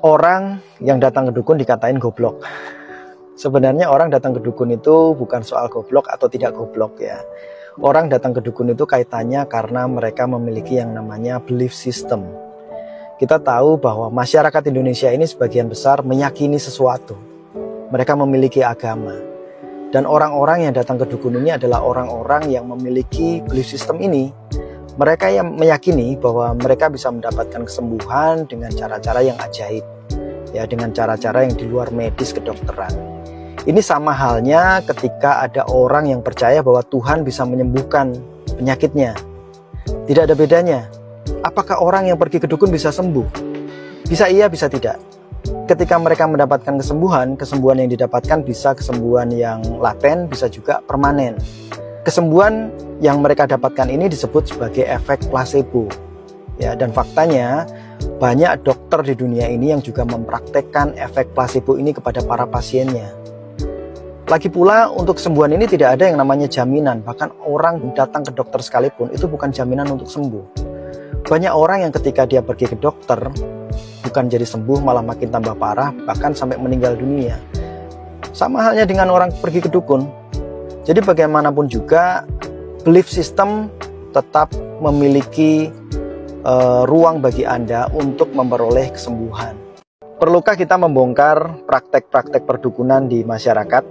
Orang yang datang ke dukun dikatain goblok. Sebenarnya orang datang ke dukun itu bukan soal goblok atau tidak goblok ya. Orang datang ke dukun itu kaitannya karena mereka memiliki yang namanya belief system. Kita tahu bahwa masyarakat Indonesia ini sebagian besar meyakini sesuatu. Mereka memiliki agama. Dan orang-orang yang datang ke dukun ini adalah orang-orang yang memiliki belief system ini. Mereka yang meyakini bahwa mereka bisa mendapatkan kesembuhan dengan cara-cara yang ajaib. Ya, dengan cara-cara yang di luar medis kedokteran. Ini sama halnya ketika ada orang yang percaya bahwa Tuhan bisa menyembuhkan penyakitnya. Tidak ada bedanya. Apakah orang yang pergi ke dukun bisa sembuh? Bisa iya, bisa tidak. Ketika mereka mendapatkan kesembuhan, kesembuhan yang didapatkan bisa kesembuhan yang laten, bisa juga permanen. Kesembuhan yang mereka dapatkan ini disebut sebagai efek placebo. Ya, dan faktanya banyak dokter di dunia ini yang juga mempraktekkan efek placebo ini kepada para pasiennya. Lagi pula untuk kesembuhan ini tidak ada yang namanya jaminan. Bahkan orang datang ke dokter sekalipun itu bukan jaminan untuk sembuh. Banyak orang yang ketika dia pergi ke dokter bukan jadi sembuh, malah makin tambah parah, bahkan sampai meninggal dunia. Sama halnya dengan orang pergi ke dukun. Jadi bagaimanapun juga belief system tetap memiliki ruang bagi Anda untuk memperoleh kesembuhan. Perlukah kita membongkar praktek-praktek perdukunan di masyarakat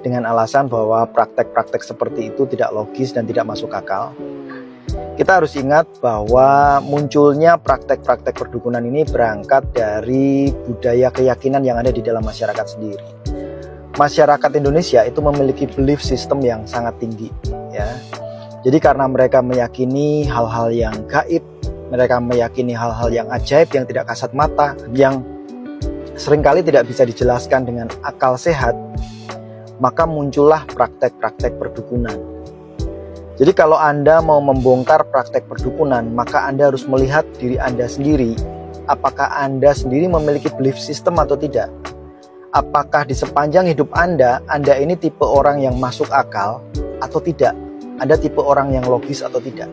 dengan alasan bahwa praktek-praktek seperti itu tidak logis dan tidak masuk akal? Kita harus ingat bahwa munculnya praktek-praktek perdukunan ini berangkat dari budaya keyakinan yang ada di dalam masyarakat sendiri. Masyarakat Indonesia itu memiliki belief system yang sangat tinggi, ya. Jadi karena mereka meyakini hal-hal yang gaib, mereka meyakini hal-hal yang ajaib, yang tidak kasat mata, yang seringkali tidak bisa dijelaskan dengan akal sehat, maka muncullah praktek-praktek perdukunan. Jadi kalau Anda mau membongkar praktek perdukunan, maka Anda harus melihat diri Anda sendiri. Apakah Anda sendiri memiliki belief system atau tidak? Apakah di sepanjang hidup Anda ini tipe orang yang masuk akal atau tidak? Anda tipe orang yang logis atau tidak?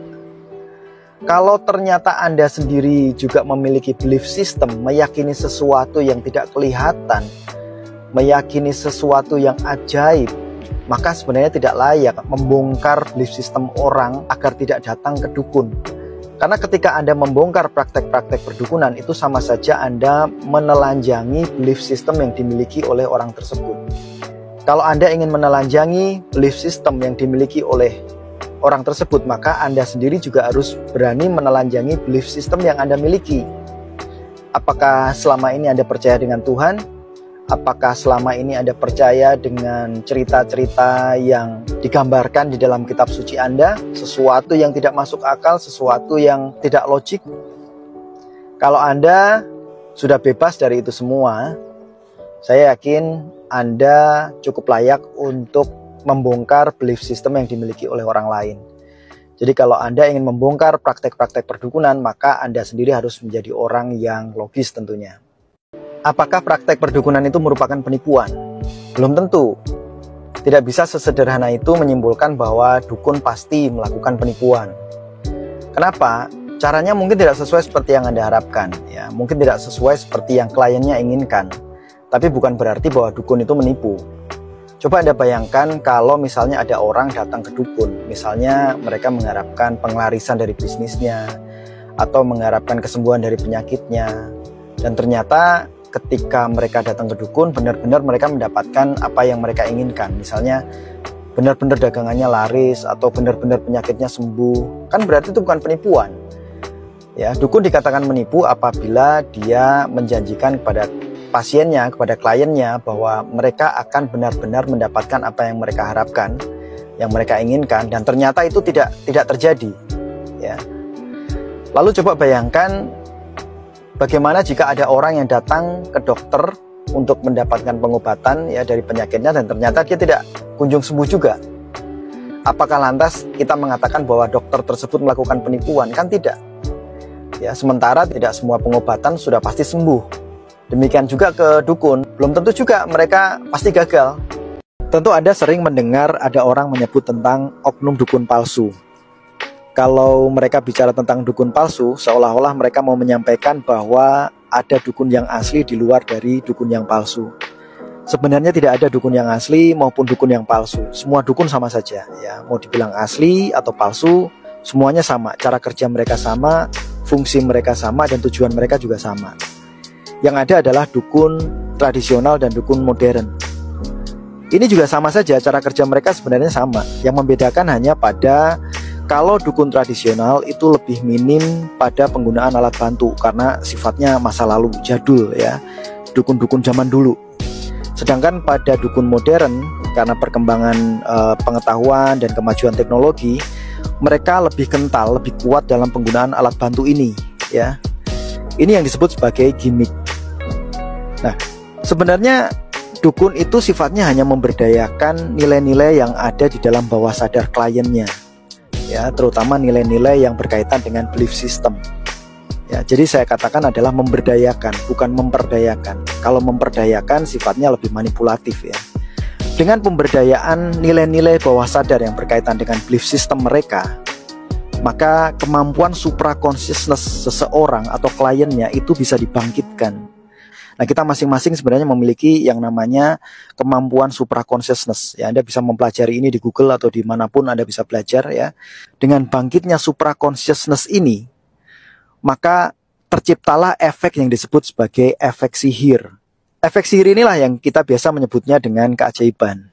Kalau ternyata Anda sendiri juga memiliki belief system, meyakini sesuatu yang tidak kelihatan, meyakini sesuatu yang ajaib, maka sebenarnya tidak layak membongkar belief system orang agar tidak datang ke dukun. Karena ketika Anda membongkar praktek-praktek perdukunan, itu sama saja Anda menelanjangi belief system yang dimiliki oleh orang tersebut. Kalau Anda ingin menelanjangi belief system yang dimiliki oleh orang tersebut, maka Anda sendiri juga harus berani menelanjangi belief system yang Anda miliki. Apakah selama ini Anda percaya dengan Tuhan? Apakah selama ini Anda percaya dengan cerita-cerita yang digambarkan di dalam kitab suci Anda? Sesuatu yang tidak masuk akal, sesuatu yang tidak logik? Kalau Anda sudah bebas dari itu semua, saya yakin Anda cukup layak untuk membongkar belief system yang dimiliki oleh orang lain. Jadi kalau Anda ingin membongkar praktek-praktek perdukunan, maka Anda sendiri harus menjadi orang yang logis tentunya. Apakah praktek perdukunan itu merupakan penipuan? Belum tentu. Tidak bisa sesederhana itu menyimpulkan bahwa dukun pasti melakukan penipuan. Kenapa? Caranya mungkin tidak sesuai seperti yang Anda harapkan, ya. Mungkin tidak sesuai seperti yang kliennya inginkan. Tapi bukan berarti bahwa dukun itu menipu. Coba Anda bayangkan kalau misalnya ada orang datang ke dukun. Misalnya mereka mengharapkan penglarisan dari bisnisnya, atau mengharapkan kesembuhan dari penyakitnya. Dan ternyata ketika mereka datang ke dukun, benar-benar mereka mendapatkan apa yang mereka inginkan. Misalnya benar-benar dagangannya laris, atau benar-benar penyakitnya sembuh. Kan berarti itu bukan penipuan. Ya, dukun dikatakan menipu apabila dia menjanjikan kepada pasiennya, kepada kliennya, bahwa mereka akan benar-benar mendapatkan apa yang mereka harapkan, yang mereka inginkan, dan ternyata itu tidak terjadi. Ya. Lalu coba bayangkan bagaimana jika ada orang yang datang ke dokter untuk mendapatkan pengobatan ya dari penyakitnya, dan ternyata dia tidak kunjung sembuh juga. Apakah lantas kita mengatakan bahwa dokter tersebut melakukan penipuan? Kan tidak. Ya, sementara tidak semua pengobatan sudah pasti sembuh. Demikian juga ke dukun, belum tentu juga mereka pasti gagal. Tentu Anda sering mendengar ada orang menyebut tentang oknum dukun palsu. Kalau mereka bicara tentang dukun palsu, seolah-olah mereka mau menyampaikan bahwa ada dukun yang asli di luar dari dukun yang palsu. Sebenarnya tidak ada dukun yang asli maupun dukun yang palsu. Semua dukun sama saja ya, mau dibilang asli atau palsu, semuanya sama. Cara kerja mereka sama, fungsi mereka sama, dan tujuan mereka juga sama. Yang ada adalah dukun tradisional dan dukun modern. Ini juga sama saja, cara kerja mereka sebenarnya sama. Yang membedakan hanya pada kalau dukun tradisional itu lebih minim pada penggunaan alat bantu karena sifatnya masa lalu, jadul ya, dukun-dukun zaman dulu. Sedangkan pada dukun modern, karena perkembangan pengetahuan dan kemajuan teknologi, mereka lebih kental, lebih kuat dalam penggunaan alat bantu ini ya. Ini yang disebut sebagai gimmick. Nah, sebenarnya dukun itu sifatnya hanya memberdayakan nilai-nilai yang ada di dalam bawah sadar kliennya, ya, terutama nilai-nilai yang berkaitan dengan belief system. Ya, jadi saya katakan adalah memberdayakan, bukan memperdayakan. Kalau memperdayakan sifatnya lebih manipulatif ya. Dengan pemberdayaan nilai-nilai bawah sadar yang berkaitan dengan belief system mereka, maka kemampuan supra consciousness seseorang atau kliennya itu bisa dibangkitkan. Nah, kita masing-masing sebenarnya memiliki yang namanya kemampuan supra consciousness. Ya, Anda bisa mempelajari ini di Google atau dimanapun Anda bisa belajar ya. Dengan bangkitnya supra consciousness ini, maka terciptalah efek yang disebut sebagai efek sihir. Efek sihir inilah yang kita biasa menyebutnya dengan keajaiban.